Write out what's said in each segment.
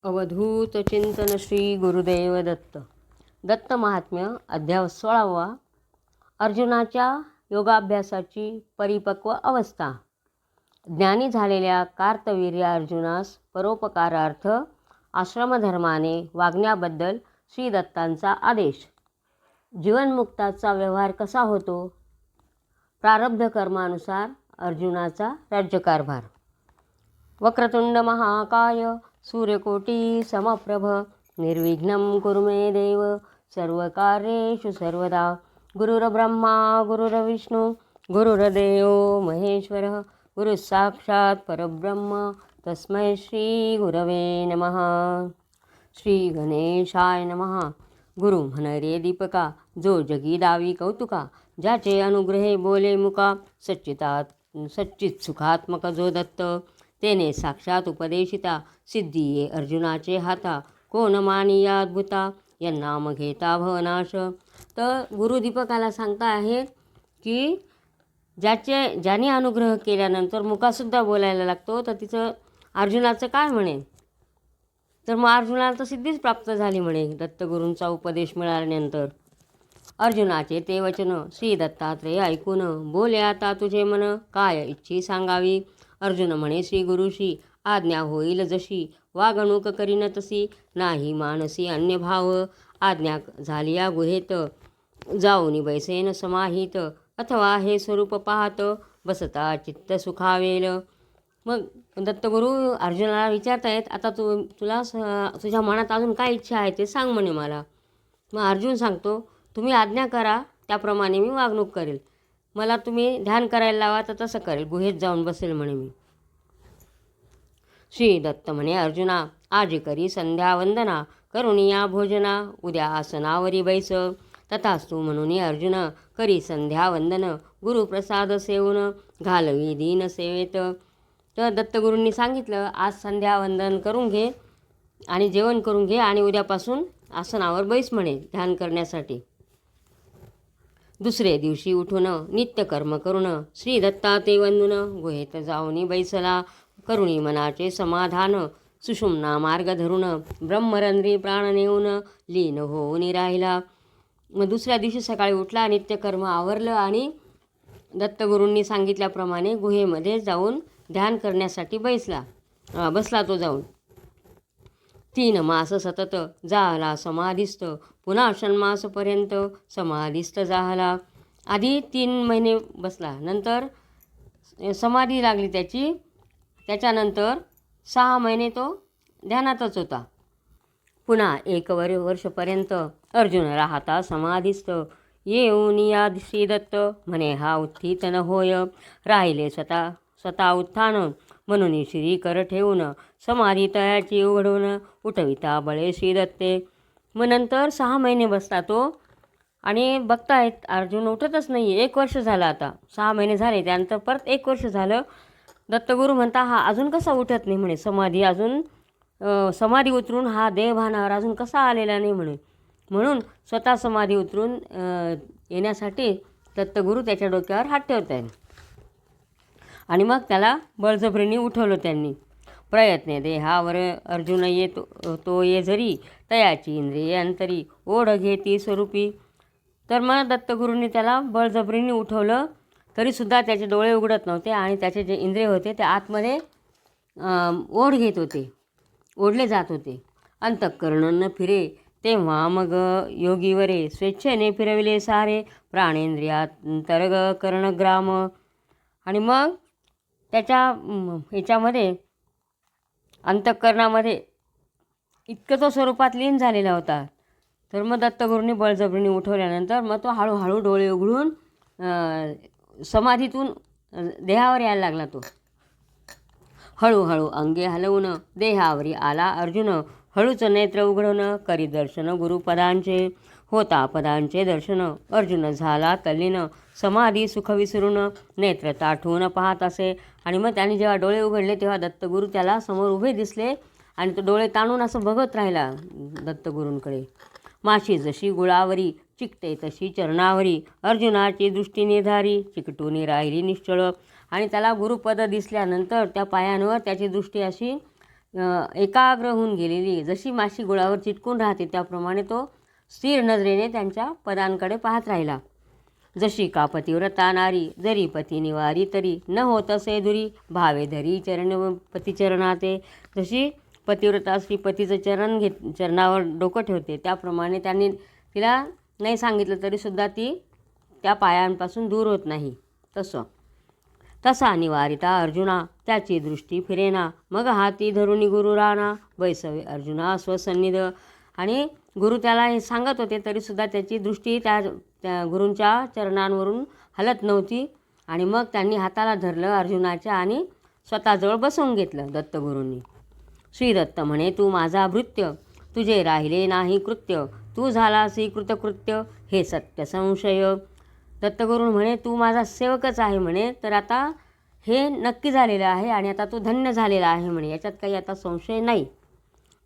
अवधूत चिंतन श्री गुरुदेव दत्त. दत्त महात्म्य अध्याय 16वा. अर्जुनाच्या योगाभ्यासाची परिपक्व अवस्था. ज्ञानी झालेल्या कार्तवीर्य अर्जुनास परोपकारार्थ आश्रमधर्माने वागण्याबद्दल श्री दत्तांचा आदेश. जीवनमुक्ताचा व्यवहार कसा होतो? प्रारब्ध कर्मानुसार अर्जुनाचा राज्यकारभार. वक्रतुंड महाकाय सूर्यकोटी समप्रभ निर्विघ्नं कुरु मे देव सर्वकार्येषु सर्वदा. गुरुर्ब्रह्मा गुरुर्विष्णू गुरुर्देवो महेश्वरः गुरुः साक्षात् परब्रह्म तस्मै श्री गुरवे नमः. श्री गणेशाय नमः. गुरु म्हणे दीपका जो जगी दावी कौतुका, ज्याचे अनुग्रहे बोले मुका, सच्चित सुखात्मक जो दत्त, तेने साक्षात उपदेशिता सिद्धी ये अर्जुनाचे हाता, कोण मानिया अद्भुता यांना मग घेता भवनाश. तर गुरु दीपकाला सांगता आहेत की ज्याने अनुग्रह केल्यानंतर मुकासुद्धा बोलायला लागतो, तर तिचं अर्जुनाचं काय म्हणे? तर मग अर्जुनाला तर सिद्धीच प्राप्त झाली म्हणे दत्तगुरूंचा उपदेश मिळाल्यानंतर. अर्जुनाचे ते वचन श्री दत्तात्रेय ऐकून बोले आता तुझे मन, काय इच्छी सांगावी. अर्जुन म्हणे श्री गुरुशी आज्ञा होईल जशी, वागणूक करीन तशी, नाही मानसी अन्य भाव. आज्ञा झाली या गुहेत जाऊनी बैसेन समाहित, अथवा हे स्वरूप पाहत बसता चित्त सुखावेल. मग दत्तगुरू अर्जुनाला विचारतायत आता तुझ्या मनात अजून काय इच्छा आहे ते सांग म्हणे मला. मग अर्जुन सांगतो तुम्ही आज्ञा करा त्याप्रमाणे मी वागणूक करेल. मला तुम्ही ध्यान करायला लावा तर तसं करेल, गुहेत जाऊन बसेल म्हणे मी. श्री दत्त म्हणे अर्जुना आज करी संध्या वंदना, करुणिया भोजना, उद्या आसनावरी बैस. तथास्तु म्हणून अर्जुन करी संध्या वंदन, गुरुप्रसाद सेवून घालवी दीन सेवेत. तर दत्तगुरूंनी सांगितलं आज संध्या वंदन करून घे आणि जेवण करून घे आणि उद्यापासून आसनावर बैस म्हणे ध्यान करण्यासाठी. दुसरे दिवशी उठून नित्यकर्म करून श्री दत्ता ते वंदून गुहेत जाऊनी बैसला. करुणी मनाचे समाधान सुषुम्ना मार्ग धरून, ब्रह्मरंध्री प्राण नेऊन लीन होऊन राहिला. मग दुसऱ्या दिवशी सकाळी उठला, नित्यकर्म आवरलं आणि दत्तगुरूंनी सांगितल्याप्रमाणे गुहेमध्ये जाऊन ध्यान करण्यासाठी बसला तो जाऊन. 3 मास सतत झाला समाधिस्थ, पुन्हा षण्मासपर्यंत समाधिस्थ झाला. आधी 3 महिने बसला, नंतर समाधी लागली त्याची. त्याच्यानंतर 6 महिने तो ध्यानातच होता. पुन्हा 1 वर्षपर्यंत अर्जुन राहता समाधिस्थ. येऊन या श्रीदत्त म्हणे हा उत्थित न होय, राहिले स्वतः उत्थान, म्हणून श्री कर ठेवून समाधी तयाची उघडून उठविता बळे श्रीदत्ते. मग नंतर 6 महिने बसला तो आणि बघतायत अर्जुन उठतच नाही. 1 वर्ष झालं आता, 6 महिने झाले, त्यानंतर परत 1 वर्ष झालं. दत्तगुरू म्हणता हा अजून कसा उठत नाही म्हणे, समाधी उतरून हा देहभानावर अजून कसा आलेला नाही म्हणे. म्हणून स्वतः समाधी उतरून येण्यासाठी दत्तगुरू त्याच्या डोक्यावर हात ठेवत आहे आणि मग त्याला बळजबरीने उठवलं त्यांनी. प्रयत्ने देहावर अर्जुन तो ये जरी, तयाची इंद्रिये अंतरी ओढ घेती स्वरूपी. तर मग दत्तगुरूंनी त्याला बळजबरीने उठवलं, तरीसुद्धा त्याचे डोळे उघडत नव्हते आणि त्याचे जे इंद्रिय होते ते आतमध्ये ओढ घेत होते, ओढले जात होते. अंतःकरण न फिरे तेव्हा मग योगीवरे, स्वेच्छेने फिरविले सारे प्राणेंद्रियांतर्ग करणग्राम. आणि मग त्याच्या ह्याच्यामध्ये अंतःकरणामध्ये इतकं तो स्वरूपात लीन झालेला होता. तर मग दत्तगुरूंनी बळजबरीने उठवल्यानंतर मग तो हळूहळू डोळे उघडून समाधीतून देहावर यायला लागला. तो हळूहळू अंगे हलवून देहावरी आला अर्जुन. हळूच नेत्र उघडून करी दर्शन गुरुपदांचे, होता पदांचे दर्शन. अर्जुन झाला तल्लीन समाधी सुख विसरून, नेत्र ताठवून पाहत असे. आणि मग त्याने जेव्हा डोळे उघडले तेव्हा दत्तगुरू त्याला समोर उभे दिसले आणि तो डोळे ताणून असं बघत राहिला दत्तगुरूंकडे. माशी जशी गुळावरी चिकटे तशी चरणावरी, अर्जुनाची दृष्टी निर्धारी चिकटून राहिली निश्चळ. आणि त्याला गुरुपद दिसल्यानंतर त्या पायांवर त्याची दृष्टी अशी एकाग्र होऊन गेलेली जशी माशी गुळावर चिटकून राहते त्याप्रमाणे तो स्थिर नजरेने त्यांच्या पदांकडे पाहत राहिला. जशी का पतिव्रता नारी जरी पती निवारी तरी न होत असे दुरी भावे धरी चरण पतिचरणाते. जशी पतिव्रता स्त्री पतीचं चरणावर डोकं ठेवते त्याप्रमाणे त्यांनी तिला नाही सांगितलं तरीसुद्धा ती त्या पायांपासून दूर होत नाही. तसा निवारिता अर्जुना त्याची दृष्टी फिरेना मग हाती धरुनी गुरु राणा बैसवे अर्जुना स्वसन्निध. आणि गुरु त्याला हे सांगत होते तरीसुद्धा त्याची दृष्टी त्या गुरूंच्या चरणांवरून हलत नव्हती. आणि मग त्यांनी हाताला धरलं अर्जुनाच्या आणि स्वतःजवळ बसवून घेतलं दत्तगुरूंनी. श्री दत्त म्हणे तू माझा भृत्य तुझे राहिले नाही कृत्य तू झालासी कृतकृत्य हे सत्य संशय. दत्तगुरू म्हणे तू माझा सेवकच आहे म्हणे तर आता हे नक्की झालेलं आहे आणि आता तू धन्य झालेला आहे म्हणे याच्यात काही आता संशय नाही.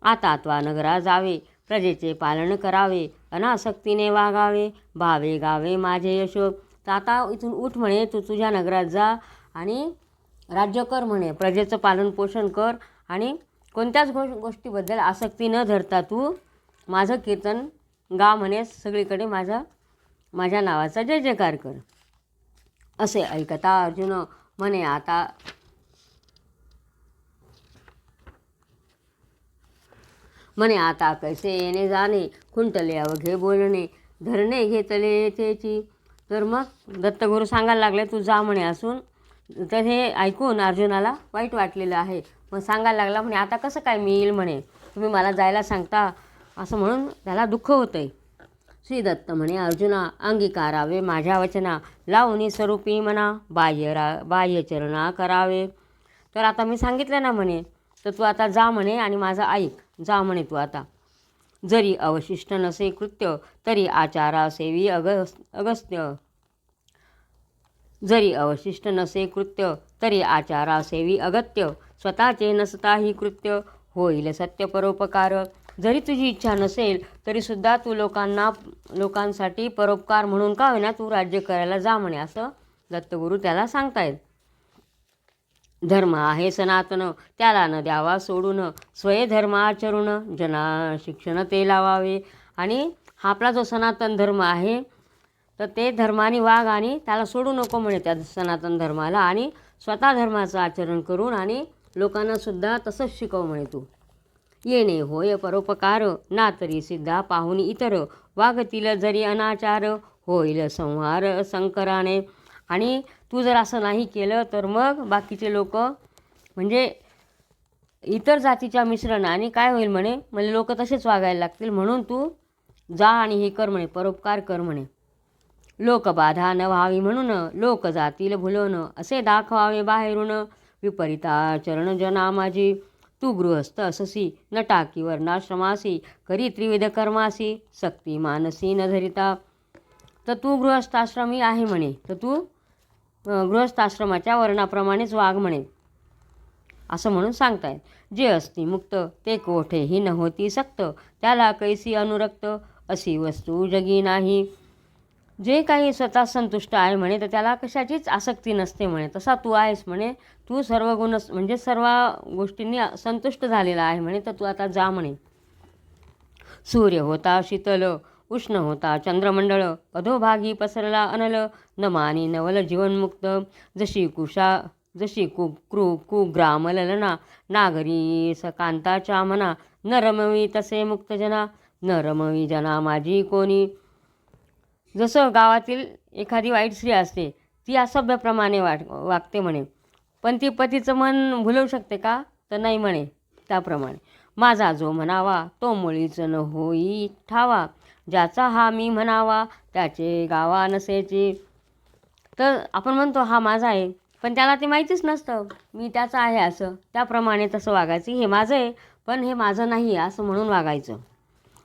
आता त्वा नगरा जावे प्रजेचे पालन करावे अनासक्तीने वागावे भावे गावे माझे यश. तर आता इथून उठ म्हणे तू तुझ्या नगरात जा आणि राज्य कर म्हणे प्रजेचं पालन पोषण कर आणि कोणत्याच गोष्टीबद्दल आसक्ती न धरता तू माझं कीर्तन गा म्हणे सगळीकडे माझ्या नावाचा जय जयकार कर. असे ऐकता अर्जुन म्हणे आता कैसे येणे जाणे खुंटले अवघे बोलणे धरणे घेतले तेची. तर मग दत्तगुरू सांगायला लागले तू जा म्हणे असून. तर हे ऐकून अर्जुनाला वाईट वाटलेलं आहे. मग सांगायला लागला म्हणे आता कसं काय मी येईल म्हणे तुम्ही मला जायला सांगता असं म्हणून त्याला दुःख होतं आहे. श्री दत्त म्हणे अर्जुना अंगीकारावे माझ्या वचना लावणी स्वरूपी मना बाह्यचरणा करावे. तर आता मी सांगितलं ना म्हणे तर तू आता जा म्हणे आणि माझं ऐक जा म्हणे तू आता. जरी अवशिष्ट नसे कृत्य तरी आचारा सेवी अगस्त्य. जरी अवशिष्ट नसे कृत्य तरी आचारा सेवी अगत्य स्वतःचे नसताही कृत्य होईल सत्य परोपकार. जरी तुझी इच्छा नसेल तरीसुद्धा तू लोकांसाठी परोपकार म्हणून का होईना तू राज्य करायला जा म्हणे असं दत्तगुरू त्याला सांगतायत. धर्म आहे सनातन त्याला न द्यावा सोडून स्वयधर्माचरून जना शिक्षण ते लावावे. आणि हा आपला जो सनातन धर्म आहे तर ते धर्माने वाग आणि त्याला सोडू नको म्हणे त्या सनातन धर्माला आणि स्वतः धर्माचं आचरण करून आणि लोकांनासुद्धा तसंच शिकव म्हणे तू. येणे होय परोपकार ना तरी सिद्धा पाहुनी इतर वागतील जरी अनाचार होईल संहार संकराने. आणि तू जर असं नाही केलं तर मग बाकीचे लोक म्हणजे इतर जातीच्या मिश्रणाने काय होईल म्हणे म्हणजे लोक तसेच वागायला लागतील म्हणून तू जा आणि हे कर म्हणे परोपकार कर म्हणे. लोकबाधा न व्हावी म्हणून लोक जातील भुलवून असे दाखवावे बाहेरून विपरीताचरण जना माझी. तू गृहस्थ अससी न टाकी वर्णाश्रमासी करी त्रिविध कर्मासी सक्ती मानसी न धरिता. तर तू गृहस्थाश्रमी आहे म्हणे तर तू गृहस्थाश्रमाच्या वर्णाप्रमाणेच वाघ म्हणे असं म्हणून सांगतायत. जे असती मुक्त ते कोठेही न होती सक्त त्याला कैसी अनुरक्त अशी वस्तू जगी नाही. जे काही स्वतः संतुष्ट आहे म्हणे तर त्याला कशाचीच आसक्ती नसते म्हणे तसा तू आहेस म्हणे. तू सर्व गुण म्हणजे सर्व गोष्टींनी संतुष्ट झालेला आहे म्हणे तर तू आता जा म्हणे. सूर्य होता शीतल उष्ण होता चंद्रमंडळ अधोभागी पसरला अनल न मानी नवल जीवनमुक्त. जशी कुग्रामललना नागरी सकांताच्या मना न रमवी तसे मुक्तजना न रमवी जना माझी कोणी. जसं गावातील एखादी वाईट स्त्री असते ती असभ्यप्रमाणे वागते म्हणे पण ती पतीचं मन भुलवू शकते का तर नाही म्हणे. त्याप्रमाणे माझा जो म्हणावा तो मुळीच न होई ठावा ज्याचा हा मी म्हणावा त्याचे गावा नसेची. तर आपण म्हणतो हा माझा आहे पण त्याला ते माहितीच नसतं मी त्याचा आहे असं. त्याप्रमाणे तसं वागायचं हे माझं आहे पण हे माझं नाही आहे असं म्हणून वागायचं.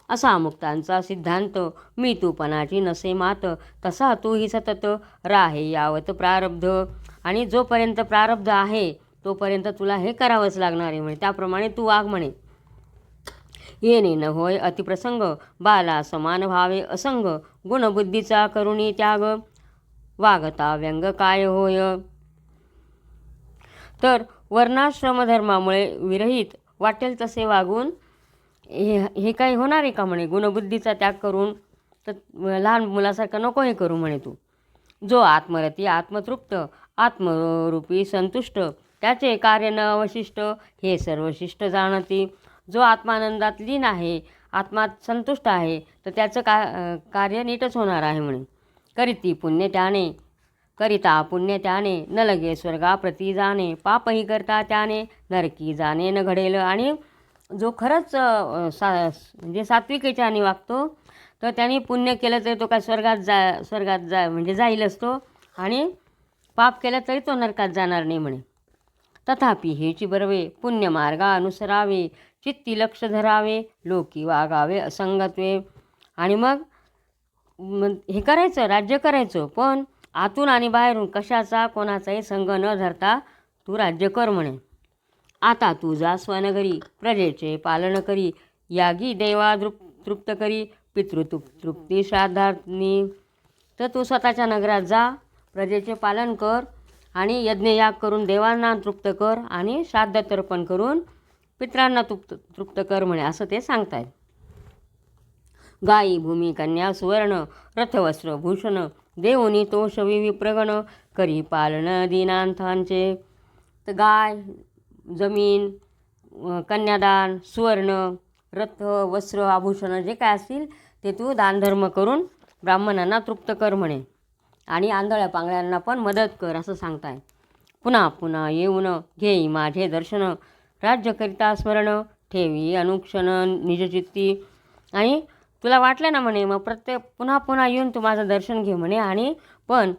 असा मुक्तांचा सिद्धांत मी तूपणाची नसे मात तसा तूही सतत राहे यावत प्रारब्ध. आणि जोपर्यंत प्रारब्ध आहे तोपर्यंत तुला हे करावंच लागणार आहे म्हणे त्याप्रमाणे तू वाग म्हणे. येणे न होय अतिप्रसंग बाला समान भावे असंग गुणबुद्धीचा करुणी त्याग वागता व्यंग काय होय. तर वर्णाश्रमधर्मामुळे विरहित वाटेल तसे वागून हे काही होणार आहे का म्हणे. गुणबुद्धीचा त्याग करून तर लहान मुलासारखं नको हे करू म्हणे तू. जो आत्मरती आत्मतृप्त आत्मरूपी संतुष्ट त्याचे कार्य न अवशिष्ट हे सर्व शिष्ट जाणती. जो आत्मानंदात लीन आहे आत्मात संतुष्ट आहे तर त्याचं कार्य नीटच होणार आहे म्हणे. करिता पुण्य त्याने न लगे स्वर्गाप्रती जाणे. पापही करता त्याने नरकी जाणे न घडेल. आणि जो खरंच म्हणजे सात्विकेच्याने वागतो तर त्यांनी पुण्य केलं तरी तो काय स्वर्गात म्हणजे जाईलच तो. आणि पाप केलं तरी तो नरकात जाणार नाही म्हणे. तथापि हेची बरवे पुण्यमार्गा अनुसरावे. चित्ती लक्ष धरावे लोकी वागावे असंगत्वे. आणि मग हे करायचं राज्य करायचं पण आतून आणि बाहेरून कशाचा कोणाचाही संग न धरता तू राज्य कर म्हणे. आता तू जा स्वनगरी प्रजेचे पालन करी. यागी देवा तृप्त करी पितृतृप्ती श्राद्धार्थिनी. तर तू स्वतःच्या नगरात जा प्रजेचे पालन कर आणि यज्ञयाग करून देवांना तृप्त कर आणि श्राद्ध तर्पण करून पितरांना तृप्त कर म्हणे असं ते सांगतायत. गायी भूमी कन्या सुवर्ण रथवस्त्र भूषण देऊनी तोष विप्रगण करी पालन दीनांतांचे. तर गाय जमीन कन्यादान सुवर्ण रथ वस्त्र आभूषण जे काय असतील ते तू दानधर्म करून ब्राह्मणांना तृप्त कर म्हणे. आणि आंधळ्या पांगळ्यांना पण मदत कर असं सांगताय. पुन्हा पुन्हा येऊन घेई माझे दर्शन राज्यकरिता स्मरण ठेवी अनुक्षण निजचित्ती. आणि तुला वाटलं ना म्हणे मग पुन्हा पुन्हा येऊन तू माझं दर्शन घे म्हणे. आणि पण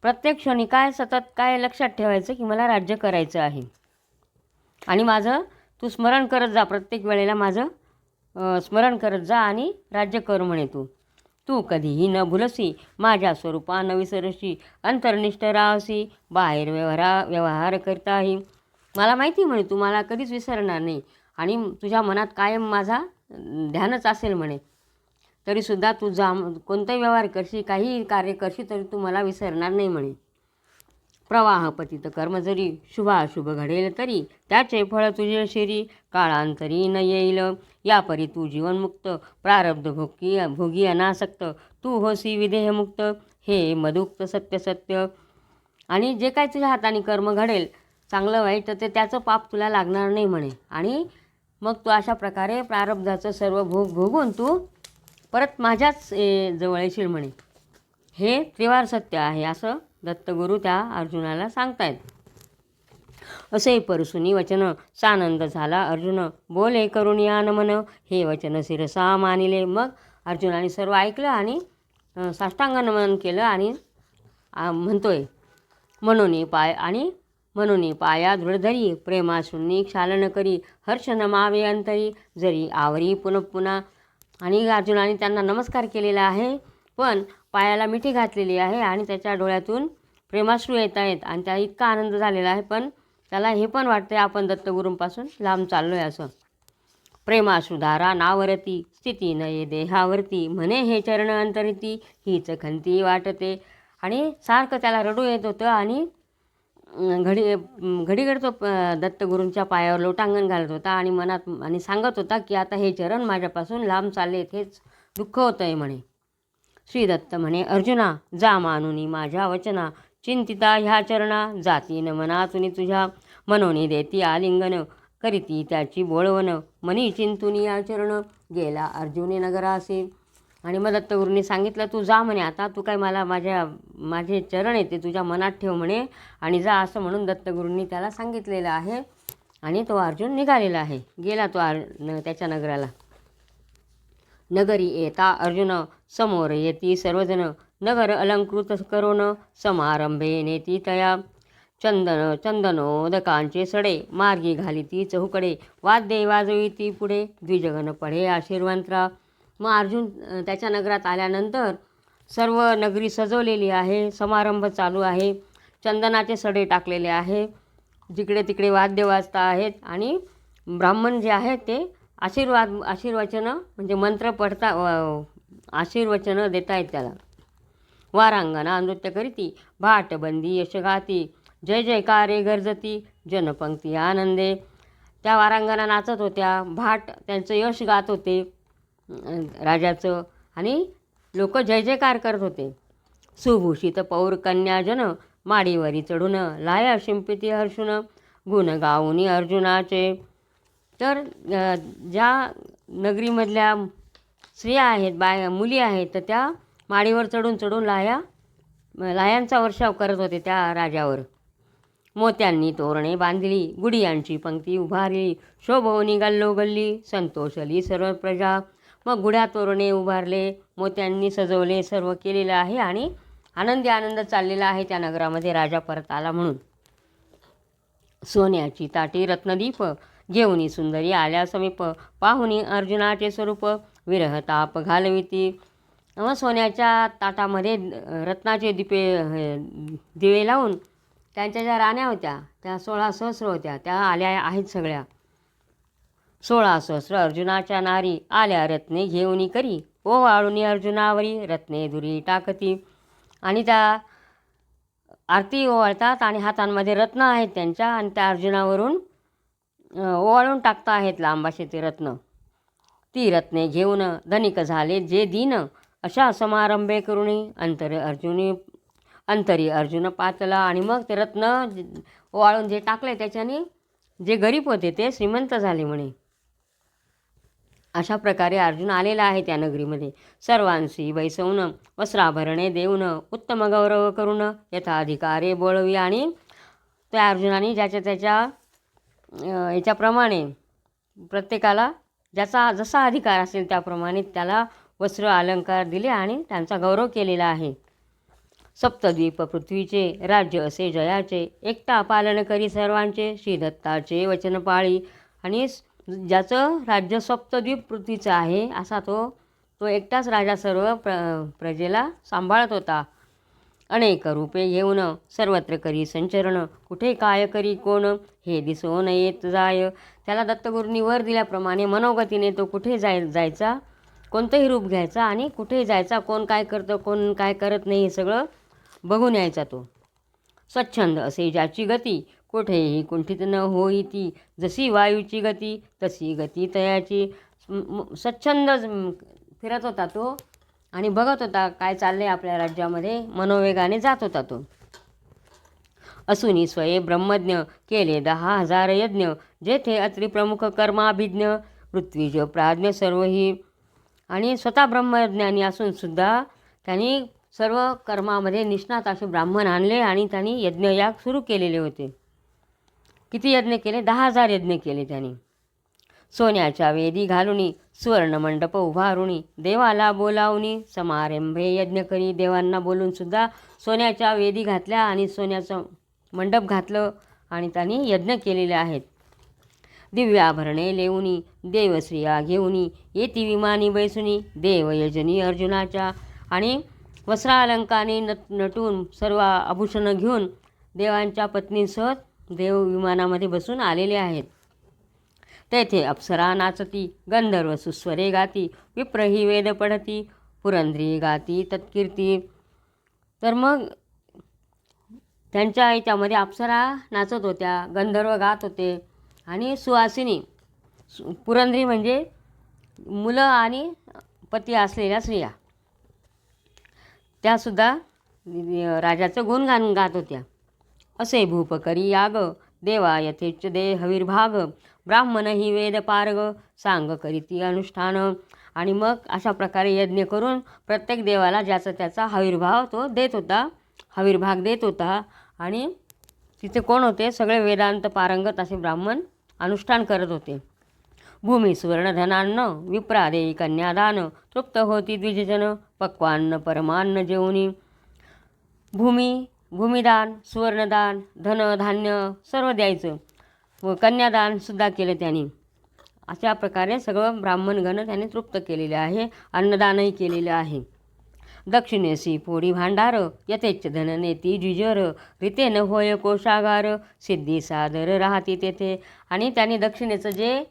प्रत्येक क्षणी काय सतत काय लक्षात ठेवायचं की मला राज्य करायचं आहे. आणि माझं तू स्मरण करत जा प्रत्येक वेळेला माझं स्मरण करत जा आणि राज्य कर म्हणे तू. तू कधीही न भुलसी माझ्या स्वरूपा न विसरशी अंतर्निष्ठ राहसी बाहेर व्यवहार करताही. मला माहिती म्हणे तू मला कधीच विसरणार नाही आणि तुझ्या मनात कायम माझा ध्यानच असेल म्हणे. तरीसुद्धा तू कोणताही व्यवहार करशी काही कार्य करशी तरी तू मला विसरणार नाही म्हणे. प्रवाह पतित कर्म जरी शुभाशुभ घडेल तरी त्याचे फळ तुझे शिरी काळांतरी न येईल. यापरी तू जीवनमुक्त प्रारब्ध भोगी अनासक्त तू होसी विदेहमुक्त हे मदुक्त सत्य सत्य. आणि जे काय तुझ्या हाताने कर्म घडेल चांगलं वाईट तर ते त्याचं पाप तुला लागणार नाही म्हणे. आणि मग तू अशा प्रकारे प्रारब्धाचं सर्व भोग भोगून तू परत माझ्याच जवळ येशील म्हणे. हे त्रिवार सत्य आहे असं दत्तगुरू त्या अर्जुनाला सांगतायत. असे परसुनी वचन सानंद झाला अर्जुन बोले करुणियान मन. हे वचन शिरसा मानिले. मग अर्जुनाने सर्व ऐकलं आणि साष्टांग नमन केलं आणि म्हणतोय म्हणून पाया दृढ धरी प्रेमाशून्य क्षालन करी हर्ष नमावे अंतरी जरी आवरी पुन्हा. आणि अर्जुनाने त्यांना नमस्कार केलेला आहे पण पायाला मिठी घातलेली आहे आणि त्याच्या डोळ्यातून प्रेमाश्रू येत आहेत आणि त्या इतका आनंद झालेला आहे पण त्याला हे पण वाटते आपण दत्तगुरूंपासून लांब चाललो आहे असं. प्रेमाश्रुधारा नावरती स्थिती नये देहावरती म्हणे हे चरण अंतरिती हीच खंती वाटते. आणि सारखं त्याला रडू येत होतं आणि घडीघडी तो दत्तगुरूंच्या पायावर लोटांगण घालत होता आणि मनात आणि सांगत होता की आता हे चरण माझ्यापासून लांब चाललेत हेच दुःख होतं आहे म्हणे. श्री दत्त म्हणे अर्जुना जा मानुनी माझ्या वचना चिंतिता ह्या चरणा जाती न मनातुनी तुझ्या मनोनी देती आलिंगन करीती त्याची बोळवण मनी चिंतुनी या चरण गेला अर्जुनी नगरासी. आणि मग दत्तगुरूंनी सांगितलं तू जा म्हणे आता तू काय मला माझे चरण येते तुझ्या मनात ठेव म्हणे आणि जा असं म्हणून दत्तगुरूंनी त्याला सांगितलेलं आहे. आणि तो अर्जुन निघालेला आहे गेला तो त्याच्या नगराला. नगरी येता अर्जुन समोर येती सर्वजण नगर अलंकृत करून समारंभे नेती तया. चंदनोदकांचे सडे मार्गी घालिती चहूकडे वाद्ये वाजविती पुढे द्विजगण पढे आशीर्वंतरा. मग अर्जुन त्याच्या नगरात आल्यानंतर सर्व नगरी सजवलेली आहे समारंभ चालू आहे चंदनाचे सडे टाकलेले आहे जिकडे तिकडे वाद्य वाजता आहेत आणि ब्राह्मण जे आहेत ते आशीर्वचनं म्हणजे मंत्र पढता आशीर्वचनं देत आहेत त्याला. वारांगणा नृत्य करीती भाटबंदी यशगाती जय जयकारे गर्जती जनपंक्ती आनंदे. त्या वारांगना नाचत होत्या, भाट त्यांचं यश गात होते राजाचं, आणि लोक जय जयकार करत होते. सुभूषित पौर कन्याजन माडीवरी चढून लाया शिंपिती हर्षुन गुण गाऊनी अर्जुनाचे. तर ज्या नगरीमधल्या स्त्रिया आहेत, मुली आहेत, तर त्या माडीवर चढून चढून लायांचा वर्षाव करत होते त्या राजावर. मोत्यांनी तोरणे बांधली, गुढियांची पंक्ती उभारली, शोभवनी गल्लोगल्ली संतोषली सर्व प्रजा. मग गुढ्या तोरणे उभारले, मोत्यांनी सजवले, सर्व केलेलं आहे आणि आनंदी आनंद चाललेला आहे त्या नगरामध्ये राजा परत आला म्हणून. सोन्याची ताटी रत्नदीप घेऊनी सुंदरी आल्या समीप, पाहुनी अर्जुनाचे स्वरूप विरह ताप घालविती. मग सोन्याच्या ताटामध्ये रत्नाचे दिवे लावून त्यांच्या ज्या राण्या होत्या त्या 16 सहस्र होत्या, त्या आल्या आहेत सगळ्या. 16 सहस्र अर्जुनाच्या नारी आल्या रत्ने घेऊनी करी, ओवाळूनी अर्जुनावरी रत्ने दुरी टाकती. आणि त्या आरती ओवाळतात आणि हातांमध्ये रत्न आहेत त्यांच्या, आणि त्या अर्जुनावरून ओवाळून टाकता आहेत लांब असे ते रत्न. ती रत्ने घेऊन धनिक झाले जे दीन, अशा समारंभे करुणी अंतरी अर्जुन पातला. आणि मग ते रत्न ओवाळून जे टाकले त्याच्याने जे गरीब होते ते श्रीमंत झाले म्हणे. अशा प्रकारे अर्जुन आलेला आहे त्या नगरीमध्ये. सर्वांशी बैसवून वस्त्राभरणे देऊन उत्तम गौरव करून यथाधिकारे बोलवी. आणि त्या अर्जुनाने ज्याच्या त्याच्या याच्याप्रमाणे प्रत्येकाला ज्याचा जसा अधिकार असेल त्याप्रमाणे त्याला वस्त्र अलंकार दिले आणि त्यांचा गौरव केलेला आहे. सप्तद्वीप पृथ्वीचे राज्य असे जयाचे, एकटा पालन करी सर्वांचे श्रीदत्ताचे वचन पाळी. आणि ज्याचं राज्य सप्तद्वीप पृथ्वीचं आहे असा तो एकटाच राजा सर्व प्रजेला सांभाळत होता. अनेक रूपे घेऊन सर्वत्र करी संचरण, कुठे काय करी कोण हे दिसून येत जाय. त्याला दत्तगुरूंनी वर दिल्याप्रमाणे मनोगतीने तो कुठे जायचा, कोणतंही रूप घ्यायचा आणि कुठे जायचा, कोण काय करतं कोण काय करत नाही हे सगळं बघून यायचा तो. स्वच्छंद असे ज्याची गती, कुठेही कुंठित न होई ती, जशी वायूची गती तशी गती तयाची. स्वच्छंद फिरत होता तो आणि बघत होता काय चाललंय आपल्या राज्यामध्ये, मनोवेगाने जात होता तो. असुनी स्वये ब्रह्मज्ञ केले 10,000 यज्ञ, जेथे अत्रिप्रमुख कर्माभिज्ञ ऋत्विज प्राज्ञ सर्वही. आणि स्वतः ब्रह्मज्ञानी असून सुद्धा त्यांनी सर्व कर्मामध्ये निष्णात असे ब्राह्मण आणले आणि त्यांनी यज्ञयाग सुरू केलेले होते. किती यज्ञ केले? 10,000 यज्ञ केले त्यांनी. सोन्याच्या वेदी घालुनी सुवर्णमंडप उभारुनी, देवाला बोलावणी समारंभे यज्ञ करी. देवांना बोलून सुद्धा सोन्याच्या वेदी घातल्या आणि सोन्याचं मंडप घातलं आणि त्यांनी यज्ञ केलेले आहेत. दिव्याभरणे लेऊनी देवश्रिया घेऊनी, येती विमानी बैसुनी देवयजनी अर्जुनाच्या. आणि वस्त्रालंकाने नटून सर्व आभूषणं घेऊन देवांच्या पत्नींसह देव विमानामध्ये बसून आलेले आहेत. तेथे अप्सरा नाचती, गंधर्व सुस्वरे गाती, विप्रही वेद पढती, पुरंद्री गाती तत्कीर्ती. तर मग त्यांच्या याच्यामध्ये अप्सरा नाचत होत्या, गंधर्व गात होते आणि सुवासिनी पुरंद्री म्हणजे मुलं आणि पती असलेल्या स्त्रिया त्यासुद्धा राजाचं गुणगान गात होत्या. असे भूप करी याग, देवा यथेच दे हविर्भाग, ब्राह्मण ही वेद पारग, सांग करीती अनुष्ठान. आणि मग अशा प्रकारे यज्ञ करून प्रत्येक देवाला ज्याचा त्याचा हविर्भाव तो देत होता, हविर्भाग देत होता. आणि तिथे कोण होते? सगळे वेदांत पारंगत असे ब्राह्मण अनुष्ठान करत होते. भूमी सुवर्णधनान्न विप्रादेयी कन्यादान, तृप्त होती द्विजजन पक्वान्न परमान्न जेवणी. भूमिदान, सुवर्णदान, धन धान्य सर्व द्यायचं व कन्यादानसुद्धा केलं त्यांनी. अशा प्रकारे सगळं ब्राह्मणगण त्यांनी तृप्त केलेले आहे. अन्नदानही केलेलं आहे. दक्षिणेसी फोडी भांडार, यथेच धन नेती द्विजर, रीतेन होय कोशागार, सिद्धी सादर राहती तेथे. आणि त्यांनी दक्षिणेचं जे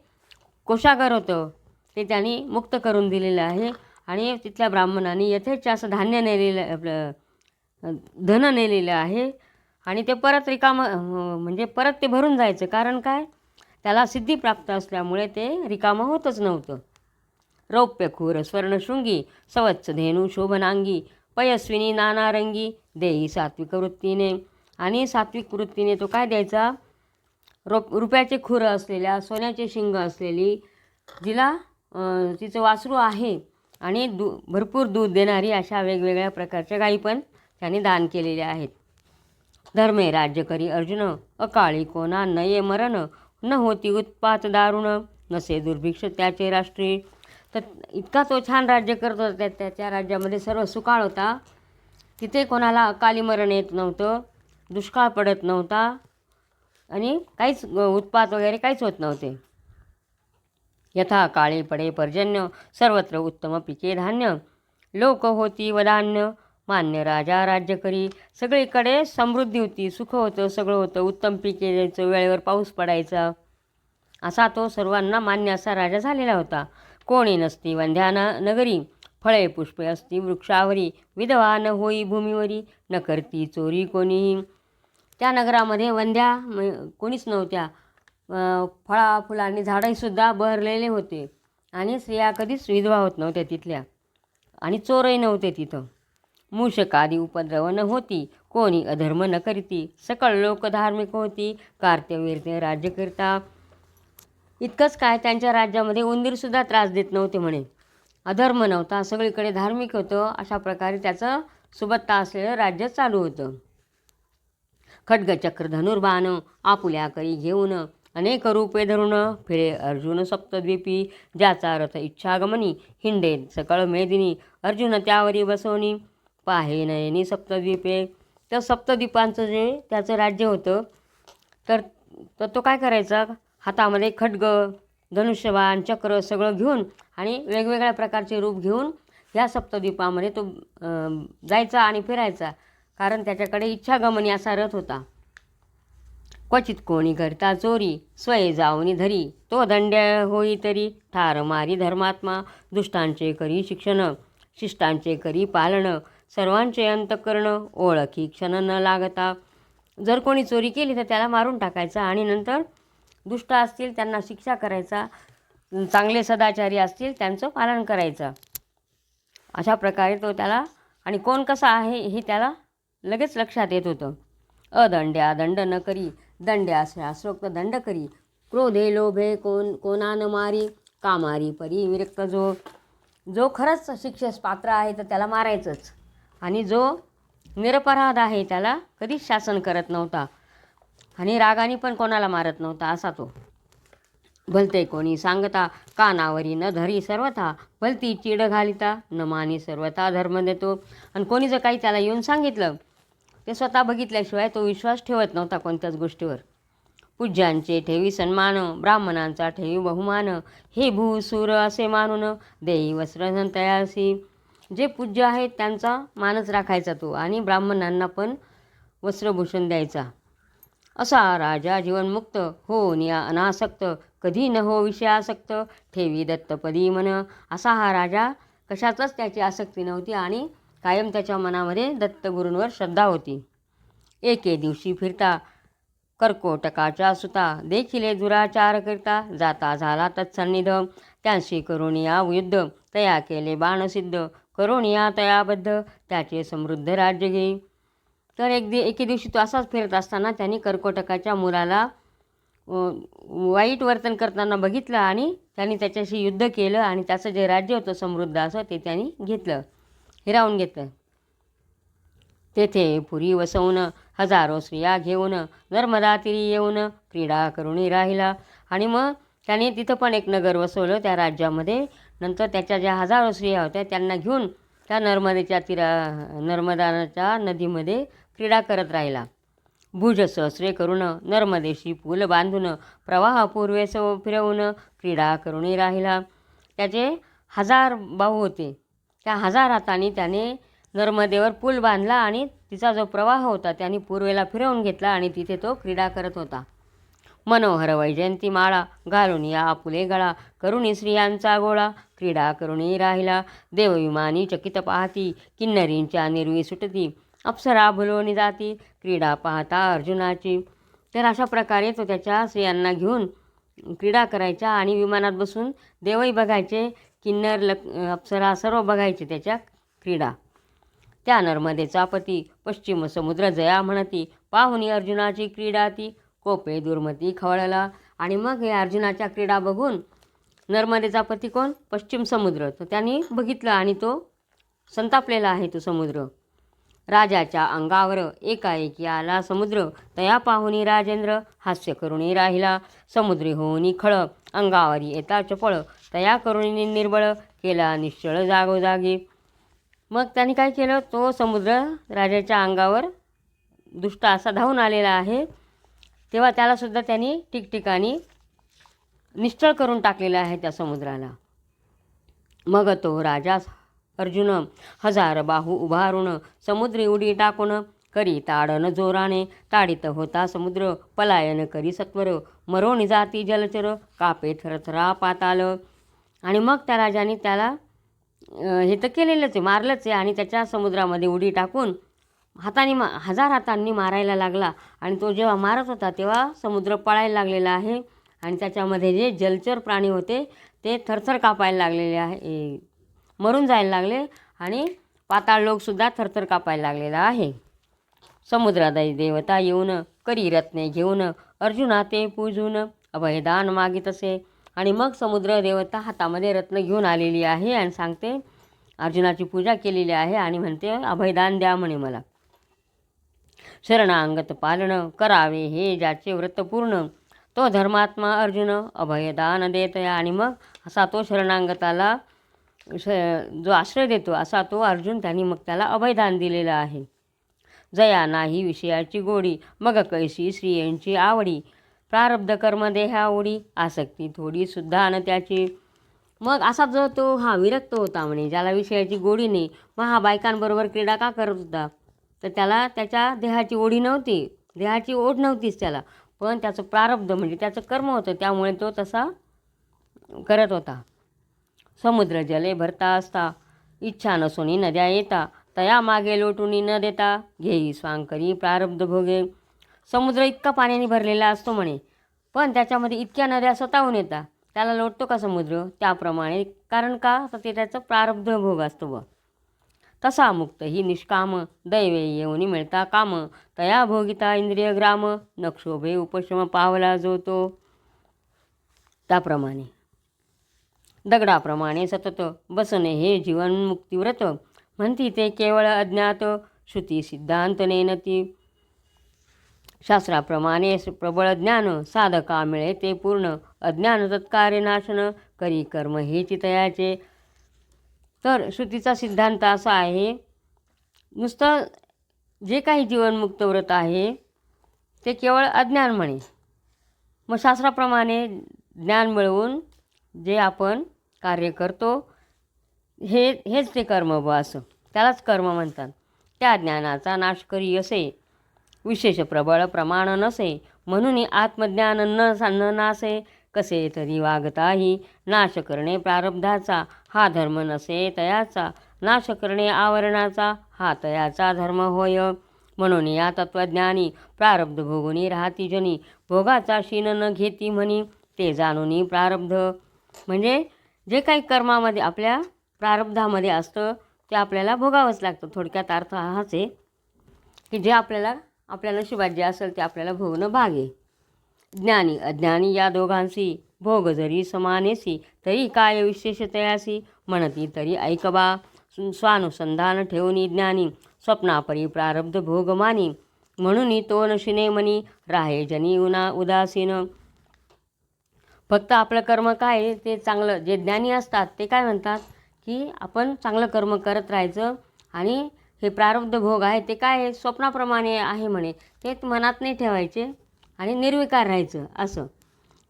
कोशागार होतं ते त्यांनी मुक्त करून दिलेलं आहे. आणि तिथल्या ब्राह्मणांनी यथेच असं धान्य नेलेलं, आपलं धन नेलेलं आहे. आणि ते परत म्हणजे परत ते भरून जायचं. कारण काय? त्याला सिद्धी प्राप्त असल्यामुळे ते रिकामं होतच नव्हतं. रौप्यखूर स्वर्णशृंगी सवत्स धेनू शोभनांगी पयस्विनी नानारंगी देई सात्विक वृत्तीने. आणि सात्विक वृत्तीने तो काय द्यायचा? रुपयाचे खुरं असलेल्या सोन्याचे शिंग असलेली जिला तिचं वासरू आहे आणि भरपूर दूध देणारी अशा वेगवेगळ्या प्रकारच्या गायी पण त्याने दान केलेल्या आहेत. धर्मे राज्य करी अर्जुन अकाळी कोणा नये मरण न होती उत्पात दारुण नसे दुर्भिक्ष त्याचे राष्ट्री. तर इतका तो छान राज्य करत होता. त्याच्या राज्यामध्ये सर्व सुकाळ होता. तिथे कोणाला अकाली मरण येत नव्हतं, दुष्काळ पडत नव्हता आणि काहीच उत्पात वगैरे काहीच होत नव्हते. यथा काळी पडे पर्जन्य सर्वत्र उत्तम पिके धान्य लोक होती वदान्य मान्य राजा राज्य करी. सगळीकडे समृद्धी होती, सुख होतं, सगळं होतं, उत्तम पिके द्यायचं, वेळेवर पाऊस पडायचा, असा तो सर्वांना मान्य असा राजा झालेला होता. कोणी नसती वंध्याना नगरी फळे पुष्पे असती वृक्षावरी विधवा न होई भूमीवरी न करती चोरी कोणीही. त्या नगरामध्ये वंध्या कोणीच नव्हत्या. फळा फुलांनी झाडंसुद्धा बहरलेले होते आणि स्त्रिया कधीच विधवा होत नव्हत्या तिथल्या आणि चोरही नव्हते तिथं. मूषकादी उपद्रव न होती कोणी अधर्म न करीती सकळ लोक धार्मिक होती कार्त्यवीर्य राज्य करता. इतकंच काय, त्यांच्या राज्यामध्ये उंदीरसुद्धा त्रास देत नव्हते म्हणे. अधर्म नव्हता, सगळीकडे धार्मिक होतं. अशा प्रकारे त्याचं सुबत्ता असलेलं राज्य चालू होतं. खड्गचक्र धनुर्बाण आपुल्या करी घेऊन अनेक रूपे धरून फिरे अर्जुन सप्तद्वीपी ज्याचा रथ इच्छागमनी हिंडे सकळ मेदिनी अर्जुन त्यावरी बसवणी पाहे नयनी सप्तद्वीपे. तर सप्तद्वीपांचं जे त्याचं राज्य होतं तर तो काय करायचा? हातामध्ये खड्ग धनुष्यबाण चक्र सगळं घेऊन आणि वेगवेगळ्या प्रकारचे रूप घेऊन ह्या सप्तद्वीपामध्ये तो जायचा आणि फिरायचा, कारण त्याच्याकडे इच्छागमनी असा रथ होता. क्वचित कोणी करता चोरी स्वये जाऊनी धरी तो दंड्य होई तरी ठार मारी धर्मात्मा दुष्टांचे करी शिक्षण शिष्टांचे करी पालन सर्वांचे अंतःकरण ओळखी क्षण न लागता. जर कोणी चोरी केली तर त्याला मारून टाकायचा आणि नंतर दुष्ट असतील त्यांना शिक्षा करायचा, चांगले सदाचारी असतील त्यांचं पालन करायचं. अशा प्रकारे तो त्याला आणि कोण कसा आहे हे त्याला लगेच लक्षात येत होतं. अदंड्या दंड न करी दंड्या शास्त्रोक्त दंड करी क्रोधे लोभे कोणा न मारी कामारी परी विरक्त. जो खरंच शिक्षेस पात्र आहे तर त्याला मारायचंच आणि जो निरपराध आहे त्याला कधीच शासन करत नव्हता आणि रागाने पण कोणाला मारत नव्हता असा तो. भलते कोणी सांगता कानावरी न धरी सर्वथा भलती चीड घालिता न मानी सर्वथा धर्म देतो. आणि कोणी जर काही त्याला येऊन सांगितलं ते स्वतः बघितल्याशिवाय तो विश्वास ठेवत नव्हता कोणत्याच गोष्टीवर. पूज्यांचे ठेवी सन्मान ब्राह्मणांचा ठेवी बहुमान हे भूसूर असे मानून देई वस्त्र तयासी. जे पूज्य आहेत त्यांचा मानच राखायचा तो आणि ब्राह्मणांना पण वस्त्रभूषण द्यायचा. असा राजा जीवनमुक्त हो निया अनासक्त कधी न हो विषयासक्त ठेवी दत्तपदी मन. असा हा राजा कशाचाच त्याची आसक्ती नव्हती आणि कायम त्याच्या मनामध्ये दत्तगुरूंवर श्रद्धा होती. एके दिवशी फिरता कर्कोटकाच्या सुता देखिले दुराचार करता जाता झाला तत्सन्निध त्यांशी करुणिया युद्ध तया केले बाणसिद्ध करुणिया तयाबद्ध त्याचे समृद्ध राज्य घेई. तर एके दिवशी तो असाच फिरत असताना त्यांनी कर्कोटकाच्या मुलाला वाईट वर्तन करताना बघितलं आणि त्यांनी त्याच्याशी युद्ध केलं आणि त्याचं जे राज्य होतं समृद्ध असं ते त्यांनी घेतलं, हिरावून घेतलं. तेथे पुरी वसवून हजारो स्त्रिया घेऊन नर्मदा तीरी येऊन क्रीडा करुणी राहिला. आणि मग त्याने तिथं पण एक नगर वसवलं त्या राज्यामध्ये. नंतर त्याच्या ज्या हजारो स्त्रिया होत्या त्यांना घेऊन त्या नर्मदाच्या नदीमध्ये क्रीडा करत राहिला. भुज सहस्रे करून नर्मदेशी पूल बांधून प्रवाह पूर्वेस फिरवून क्रीडा करुणी राहिला. त्याचे 1000 बाहू होते. त्या 1000 हातांनी त्याने नर्मदेवर पूल बांधला आणि तिचा जो प्रवाह होता त्याने पूर्वेला फिरवून घेतला आणि तिथे तो क्रीडा करत होता. मनोहर वैजयंती माळा घालून या आपुले गळा करुणी स्त्रियांचा गोळा क्रीडा करुणी राहिला. देवविमानी चकित पाहती किन्नरींच्या निर्वी सुटती अप्सरा भुलोनी जाती क्रीडा पाहता अर्जुनाची. तर अशा प्रकारे तो त्याच्या स्त्रियांना घेऊन क्रीडा करायच्या आणि विमानात बसून देवही बघायचे, किन्नर अप्सरा सर्व बघायचे त्याच्या क्रीडा. त्या नर्मदेचा पती पश्चिम समुद्र जया म्हणती, पाहुनी अर्जुनाची क्रीडा ती कोपे दुर्मती खवळला. आणि मग हे अर्जुनाच्या क्रीडा बघून नर्मदेचा पती कोण? पश्चिम समुद्र. तर त्यांनी बघितलं आणि तो संतापलेला आहे तो समुद्र. राजाच्या अंगावर एकाएकी आला समुद्र, तया पाहुनी राजेंद्र हास्य करुणी राहिला. समुद्री होऊनी खळ, अंगावरी येता चपळ, तया करुणी निर्बळ केला निश्चळ जागोजागी. मग त्यांनी काय केलं? तो समुद्र राजाच्या अंगावर दुष्ट असा धावून आलेला आहे, तेव्हा त्यालासुद्धा त्यांनी ठिकठिकाणी निश्चळ करून टाकलेलं आहे त्या समुद्राला. मग तो राजा अर्जुन हजार बाहू उभारून समुद्री उडी टाकून करी ताडन जोराने. ताडित होता समुद्र पलायन करी सत्वर, मरोणी जाती जलचर कापे थरथरा पाताल. आणि मग त्या राजाने त्याला हे तर केलेलंच आहे, मारलंच आहे. आणि त्याच्या समुद्रामध्ये उडी टाकून हजार हातांनी मारायला लागला. आणि तो जेव्हा मारत होता तेव्हा समुद्र पळायला लागलेला आहे आणि त्याच्यामध्ये जे जलचर प्राणी होते ते थरथर कापायला लागलेले आहे, मरून जायला लागले. आणि पाताळ लोकसुद्धा थरथर कापायला लागलेला आहे. समुद्रादाई देवता येऊन करी रत्ने घेऊन अर्जुना ते पूजून अभयदान मागितसे. आणि मग समुद्र देवता हातामध्ये रत्न घेऊन आलेली आहे आणि सांगते, अर्जुनाची पूजा केलेली आहे आणि म्हणते, अभयदान द्या म्हणे मला. शरणांगत पालन करावे हे ज्याचे व्रत पूर्ण, तो धर्मात्मा अर्जुन अभयदान देत. आणि मग असा तो शरणांगताला जो आश्रय देतो असा तो अर्जुन, त्यांनी मग त्याला अभयदान दिलेलं आहे. जया नाही विषयाची गोडी, मग कैसी स्त्रियांची आवडी, प्रारब्ध कर्म देहा ओढी, आसक्ती थोडी सुद्धा न त्याची. मग असा जो तो विरक्त होता म्हणे, ज्याला विषयाची गोडी नाही, मग हा बायकांबरोबर क्रीडा का करत होता? तर त्याला त्याच्या देहाची ओढी नव्हती, देहाची ओढ नव्हतीच त्याला, पण त्याचं प्रारब्ध म्हणजे त्याचं कर्म होतं, त्यामुळे तो तसा करत होता. समुद्र जले भरता असता, इच्छा नसोनी नद्या येता, तया मागे लोटुनी न देता, घेई स्वांकरी प्रारब्ध भोगे. समुद्र इतका पाण्याने भरलेला असतो म्हणे, पण त्याच्यामध्ये इतक्या नद्या स्वतःहून येतात, त्याला लोटतो का समुद्र? त्याप्रमाणे. कारण का? तर ते त्याचं प्रारब्ध भोग असतो व तसा मुक्त ही निष्काम, दैवे येऊनी मिळता काम, तया भोगिता इंद्रिय ग्राम, नक्षोभे उपशम पावला जो तो. त्याप्रमाणे दगडाप्रमाणे सतत बसणे हे जीवनमुक्तिव्रत, म्हणती ते केवळ अज्ञात, श्रुती सिद्धांत नेनती. शास्त्राप्रमाणे प्रबळ ज्ञान, साधका मिळे ते पूर्ण, अज्ञान तत्कार्य नाशन, करी कर्म हे चितयाचे. तर श्रुतीचा सिद्धांत असा आहे, नुसतं जे काही जीवनमुक्त व्रत आहे ते केवळ अज्ञान म्हणे. मग शास्त्राप्रमाणे ज्ञान मिळवून जे आपण कार्य करतो हेच ते कर्म असं, त्यालाच कर्म म्हणतात. त्या ज्ञानाचा नाश करी असे, विशेष प्रबळ प्रमाण नसे, म्हणून आत्मज्ञान न नासे. कसे तरी वागताही नाश करणे प्रारब्धाचा, हा धर्म नसे तयाचा, नाश करणे आवरणाचा, हा तयाचा धर्म होय. म्हणून या तत्त्वज्ञानी प्रारब्ध भोगुनी राहती जनी, भोगाचा शीन न घेती म्हणी, ते जाणूनी प्रारब्ध. म्हणजे जे काही कर्मामध्ये आपल्या प्रारब्धामध्ये असतं ते आपल्याला भोगावंच लागतं. थोडक्यात अर्थ हाच आहे की जे आपल्या नशिबात जे असेल ते आपल्याला भोगणं भाग आहे. ज्ञानी अज्ञानी या दोघांशी भोग जरी समानेसी, तरी काय विशेष तयासी, म्हणती तरी ऐकबा. स्वानुसंधान ठेवून ज्ञानी, स्वप्नापरी प्रारब्ध भोग मानी, म्हणून तो नशिने मनी, राहे जनी उदासीन. फक्त आपलं कर्म काय आहे ते चांगलं, जे ज्ञानी असतात ते काय म्हणतात की आपण चांगलं कर्म करत राहायचं, आणि हे प्रारब्ध भोग आहे ते काय आहे, स्वप्नाप्रमाणे आहे म्हणे, ते मनात नाही ठेवायचे आणि निर्विकार राहायचं असं.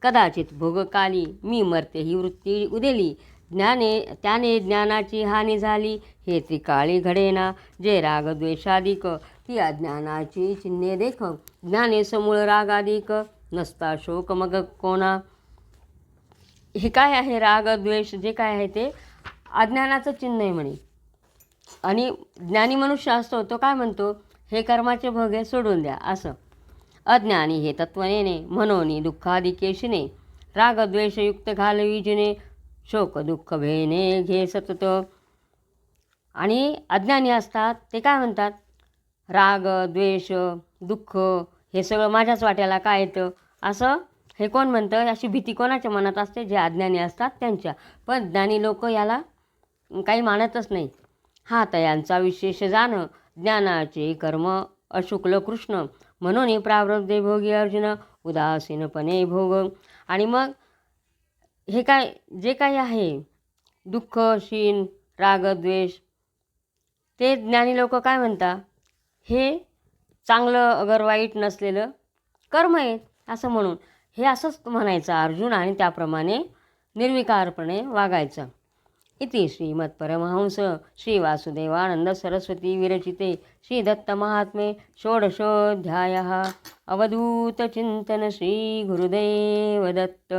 कदाचित भोगकाली मी मरते ही वृत्ती उदेली, त्याने ज्ञानाची हानी झाली, हे त्रिकाळी घडेना. जे राग द्वेषाधिक, ती अज्ञानाची चिन्हे देख, ज्ञाने समूळ रागाधिक, नसता शोक मग कोणा. हे काय आहे राग द्वेष, जे काय आहे ते अज्ञानाचं चिन्ह आहे म्हणे. आणि ज्ञानी मनुष्य असतो तो काय म्हणतो, हे कर्माचे भोग हे सोडून द्या असं. अज्ञानी हे तत्वनेने, म्हणून दुःखाधिकेशिने, रागद्वेषयुक्त घालवी जिने शोक दुःख भेने घे सतत. आणि अज्ञानी असतात ते काय म्हणतात, राग द्वेष दुःख हे सगळं माझ्याच वाट्याला काय येतं असं हे कोण म्हणतं. अशी भीती कोणाच्या मनात असते, जे अज्ञानी असतात त्यांच्या. पण ज्ञानी लोक याला काही मानतच नाही. हा तयांचा विशेष जाण ज्ञानाचे कर्म अशुक्ल कृष्ण म्हणून प्रारब्धे भोगी अर्जुन उदासीनपणे भोग. आणि मग हे काय जे काही आहे दुःख शीन राग द्वेष ते ज्ञानी लोक काय म्हणतात, हे चांगलं अगर वाईट नसलेलं कर्म आहे असं म्हणून हे असंच म्हणायचं अर्जुन आणि त्याप्रमाणे निर्विकारपणे वागायचं. इति श्रीमत्परमहंस श्री वासुदेवानंद सरस्वती विरचिते श्री दत्त महात्म्ये षोडशोऽध्यायः. अवधूत चिंतन श्री गुरुदेव दत्त.